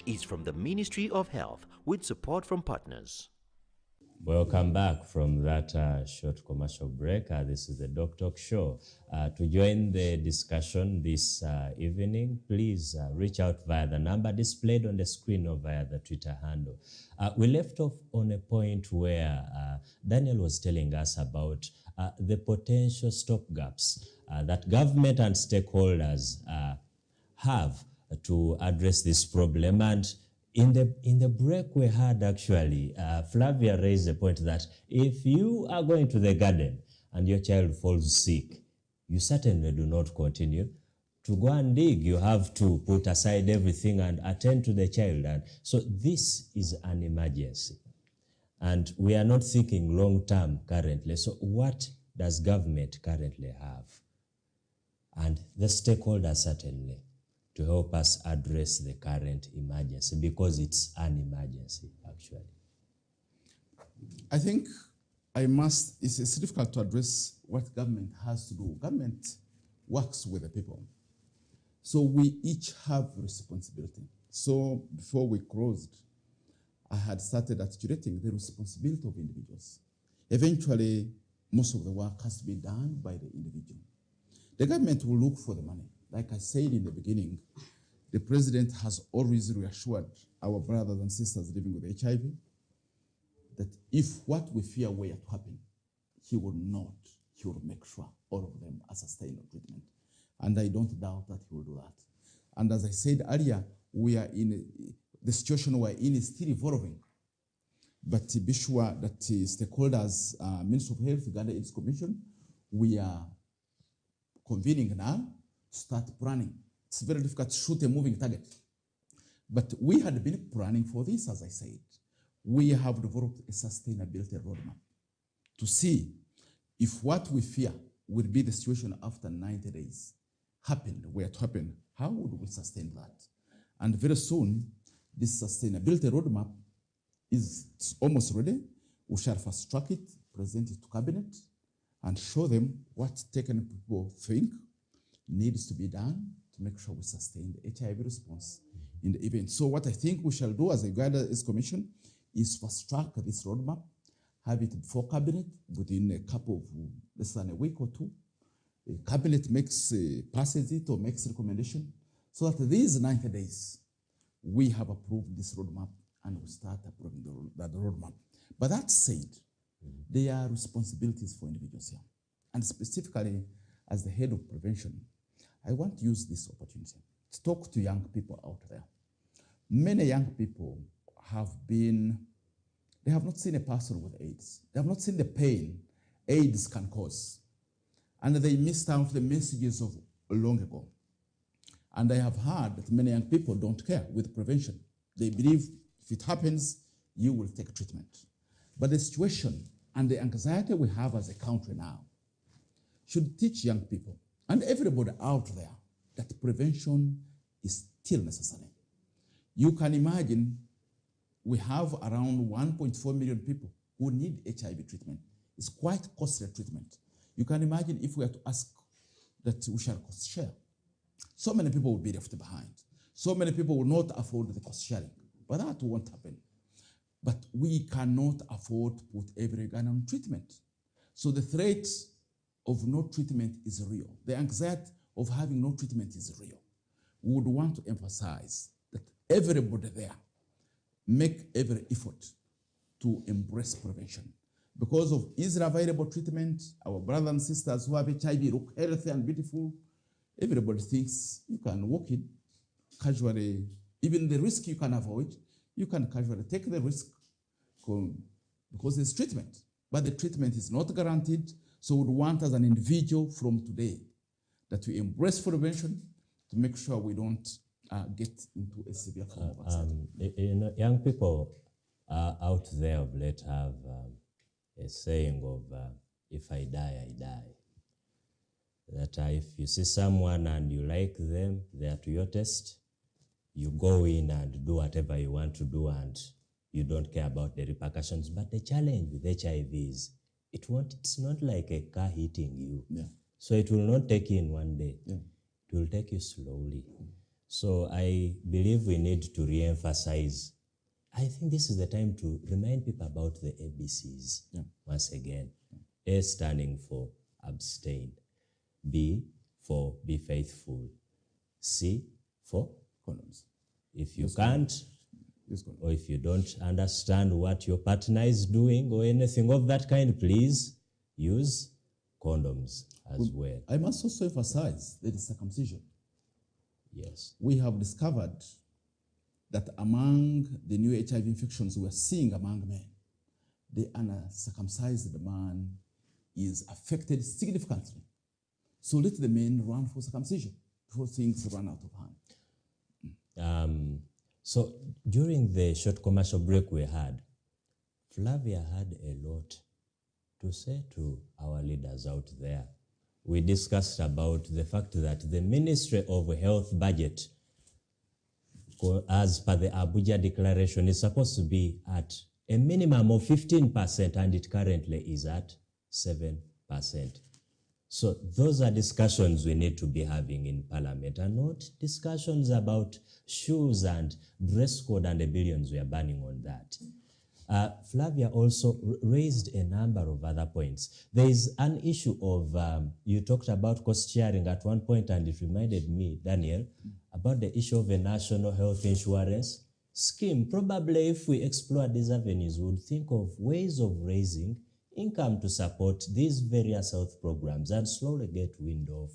Is from the Ministry of Health with support from partners. Welcome back from that short commercial break. This is the Doc Talk Show. To join the discussion this evening, please reach out via the number displayed on the screen or via the Twitter handle. We left off on a point where Daniel was telling us about the potential stopgaps that government and stakeholders have to address this problem. And in the break we had, actually, Flavia raised the point that if you are going to the garden and your child falls sick, you certainly do not continue to go and dig. You have to put aside everything and attend to the child. And so this is an emergency. And we are not thinking long term currently. So what does government currently have? And the stakeholders certainly, to help us address the current emergency, because it's an emergency, actually. I think it's difficult to address what government has to do. Government works with the people. So we each have responsibility. So before we closed, I had started articulating the responsibility of individuals. Eventually, most of the work has to be done by the individual. The government will look for the money. Like I said in the beginning, the president has always reassured our brothers and sisters living with HIV that if what we fear were to happen, he will not. He will make sure all of them are sustained on treatment. And I don't doubt that he will do that. And as I said earlier, we are in the situation we're in is still evolving. But to be sure that stakeholders, Ministry of Health, Uganda AIDS Commission, we are convening now, start planning. It's very difficult to shoot a moving target. But we had been planning for this, as I said. We have developed a sustainability roadmap to see if what we fear will be the situation after 90 days were to happen, how would we sustain that? And very soon, this sustainability roadmap is almost ready. We shall fast track it, present it to cabinet, and show them what taken people think needs to be done to make sure we sustain the HIV response in the event. So what I think we shall do as a Uganda AIDS Commission is fast track this roadmap, have it before cabinet within a couple of less than a week or two. The cabinet passes it or makes recommendation, so that these 90 days we have approved this roadmap and we start approving the roadmap. But that said, there are responsibilities for individuals here. And specifically, as the head of prevention, I want to use this opportunity to talk to young people out there. Many young people they have not seen a person with AIDS. They have not seen the pain AIDS can cause. And they missed out the messages of long ago. And I have heard that many young people don't care with prevention. They believe if it happens, you will take treatment. But the situation and the anxiety we have as a country now should teach young people and everybody out there that prevention is still necessary. You can imagine we have around 1.4 million people who need HIV treatment. It's quite costly treatment. You can imagine if we are to ask that we shall cost share. So many people will be left behind. So many people will not afford the cost sharing. But that won't happen. But we cannot afford to put every Ugandan on treatment. So the threat of no treatment is real. The anxiety of having no treatment is real. We would want to emphasize that everybody there make every effort to embrace prevention. Because of easily available treatment, our brothers and sisters who have HIV look healthy and beautiful. Everybody thinks you can walk in casually. Even the risk you can avoid, you can casually take the risk because there's treatment. But the treatment is not guaranteed. So we would want as an individual from today that we embrace prevention to make sure we don't get into a severe form of anxiety. Young people out there of late have a saying of, if I die, I die. That if you see someone and you like them, they are to your taste, you go in and do whatever you want to do and you don't care about the repercussions. But the challenge with HIV is it's not like a car hitting you. Yeah. So it will not take you in one day. Yeah. It will take you slowly. So I believe we need to re-emphasize. I think this is the time to remind people about the ABCs once again. A standing for abstain. B for be faithful. C for Condoms. if you can't, or if you don't understand what your partner is doing or anything of that kind, please use condoms as well. I must also emphasize that circumcision. Yes. We have discovered that among the new HIV infections we are seeing among men, the uncircumcised man is affected significantly. So let the men run for circumcision before things run out of hand. So during the short commercial break we had, Flavia had a lot to say to our leaders out there. We discussed about the fact that the Ministry of Health budget, as per the Abuja Declaration, is supposed to be at a minimum of 15%, and it currently is at 7%. So those are discussions we need to be having in Parliament, and not discussions about shoes and dress code and the billions we are burning on that. Flavia also raised a number of other points. There is an issue of, you talked about cost sharing at one point, and it reminded me, Daniel, about the issue of a national health insurance scheme. Probably if we explore these avenues, we would think of ways of raising income to support these various health programs and slowly get wind of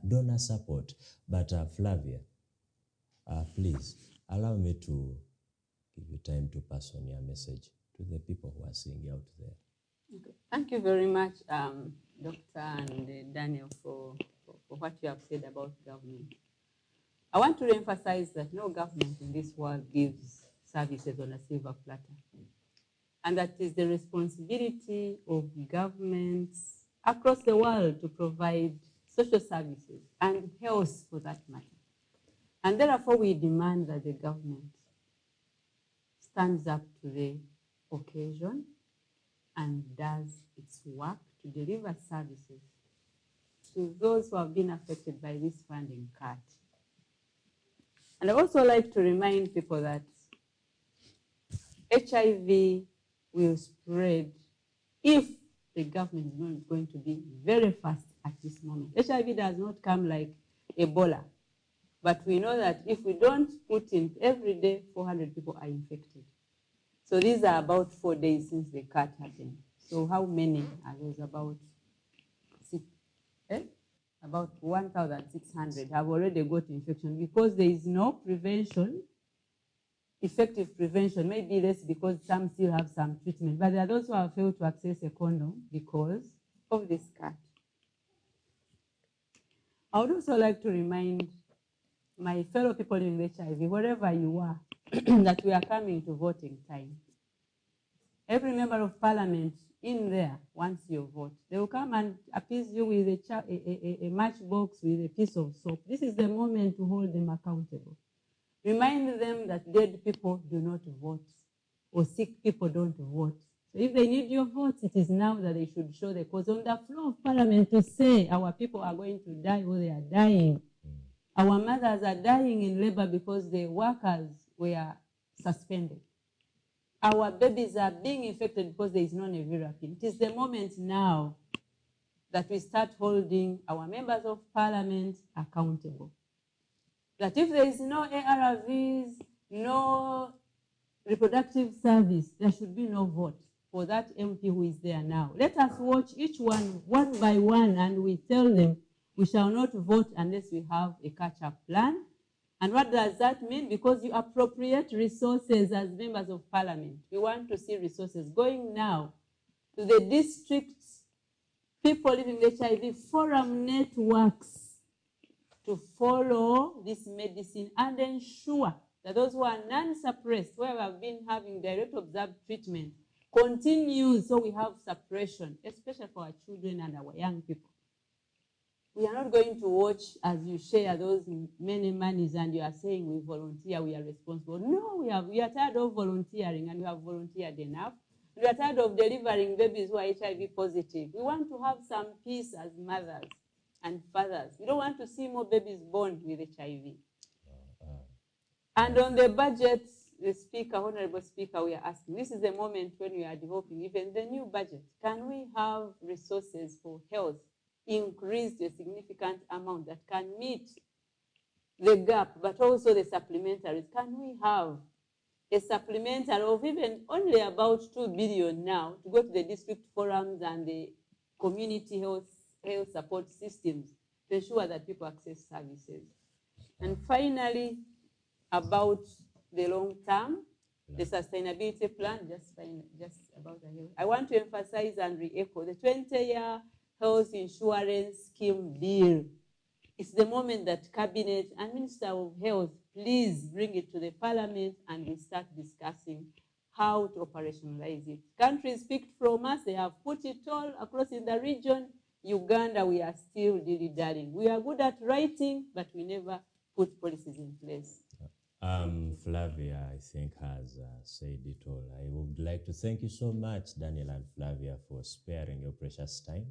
donor support. But Flavia, please allow me to give you time to pass on your message to the people who are seeing you out there. Okay. Thank you very much, Dr. and Daniel, for what you have said about government. I want to emphasize that no government in this world gives services on a silver platter. And that is the responsibility of governments across the world to provide social services and health for that matter. And therefore, we demand that the government stands up to the occasion and does its work to deliver services to those who have been affected by this funding cut. And I also like to remind people that HIV will spread if the government is not going to be very fast at this moment. HIV does not come like Ebola, but we know that if we don't put in every day, 400 people are infected. So these are about 4 days since the cut happened. So how many are those? About 1,600 have already got infection because there is no prevention, effective prevention, maybe less because some still have some treatment, but there are those who have failed to access a condom because of this cut. I would also like to remind my fellow people living with HIV, wherever you are, that we are coming to voting time. Every member of parliament in there wants your vote. They will come and appease you with a matchbox with a piece of soap. This is the moment to hold them accountable. Remind them that dead people do not vote, or sick people don't vote. So if they need your votes, it is now that they should show the cause on the floor of parliament to say our people are going to die or they are dying. Our mothers are dying in labor because the workers were suspended. Our babies are being infected because there is no nevirapine. It is the moment now that we start holding our members of parliament accountable. That if there is no ARVs, no reproductive service, there should be no vote for that MP who is there now. Let us watch each one by one, and we tell them we shall not vote unless we have a catch-up plan. And what does that mean? Because you appropriate resources as members of parliament. We want to see resources going now to the districts, people living with HIV, forum networks to follow this medicine and ensure that those who are non-suppressed, where we have been having direct observed treatment, continues so we have suppression, especially for our children and our young people. We are not going to watch as you share those many monies and you are saying we volunteer, we are responsible. No, we are tired of volunteering, and we have volunteered enough. We are tired of delivering babies who are HIV positive. We want to have some peace as mothers and fathers. We don't want to see more babies born with HIV. And on the budget, the Speaker, Honorable Speaker, we are asking, this is the moment when we are developing even the new budget. Can we have resources for health increased a significant amount that can meet the gap, but also the supplementaries? Can we have a supplementary of even only about 2 billion now to go to the district forums and the community health support systems to ensure that people access services? And finally, about the long term, the sustainability plan, just about the health. I want to emphasize and re-echo the 20-year health insurance scheme bill. It's the moment that Cabinet and Minister of Health, please bring it to the Parliament and we start discussing how to operationalize it. Countries picked from us, they have put it all across in the region. Uganda, we are still dilly-dallying. We are good at writing, but we never put policies in place. Flavia, I think, has said it all. I would like to thank you so much, Daniel and Flavia, for sparing your precious time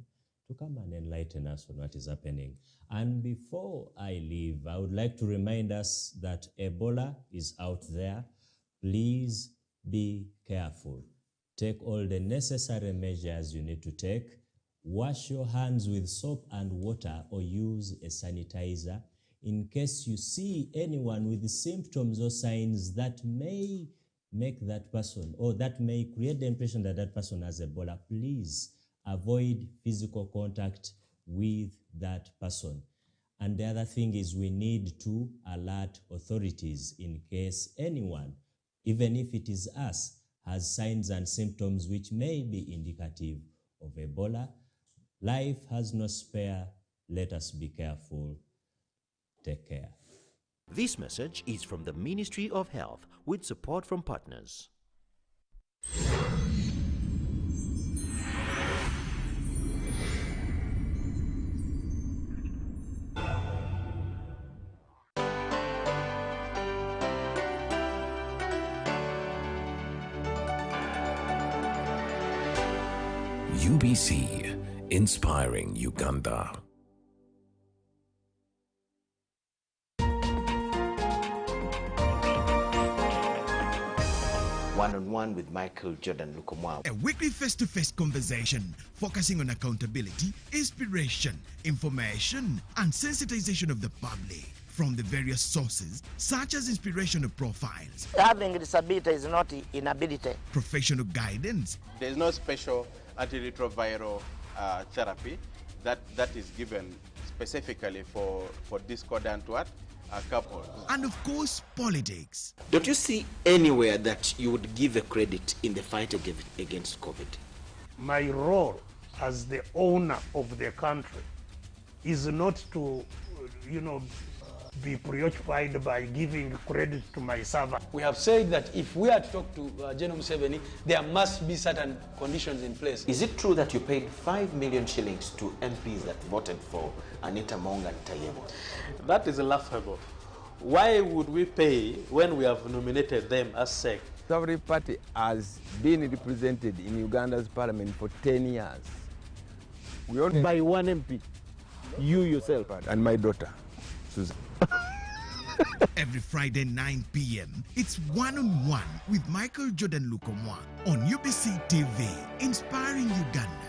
to come and enlighten us on what is happening. And before I leave, I would like to remind us that Ebola is out there. Please be careful. Take all the necessary measures you need to take. Wash your hands with soap and water or use a sanitizer. In case you see anyone with the symptoms or signs that may make that person, or that may create the impression that that person has Ebola, please avoid physical contact with that person. And the other thing is we need to alert authorities in case anyone, even if it is us, has signs and symptoms which may be indicative of Ebola. Life has no spare. Let us be careful. Take care. This message is from the Ministry of Health with support from partners. UBC, inspiring Uganda. One-on-one with Michael Jordan Lukomwa. A weekly face-to-face conversation focusing on accountability, inspiration, information, and sensitization of the public from the various sources, such as inspirational profiles. Having a disability is not inability. Professional guidance. There is no special antiretroviral therapy that is given specifically for discordant couples. And of course, politics. Don't you see anywhere that you would give a credit in the fight against COVID? My role as the owner of the country is not to, be preoccupied by giving credit to my servant. We have said that if we are to talk to General Museveni, there must be certain conditions in place. Is it true that you paid 5 million shillings to MPs that voted for Anita Mong and Tayebo? That is laughable. Why would we pay when we have nominated them as SEC? Every party has been represented in Uganda's parliament for 10 years. We only by one MP, you yourself. And my daughter, Susan. Every Friday 9 p.m. it's One-on-One with Michael Jordan Lukomwa on UBC TV, inspiring Uganda.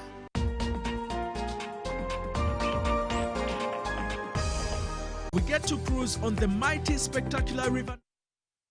We get to cruise on the mighty, spectacular river.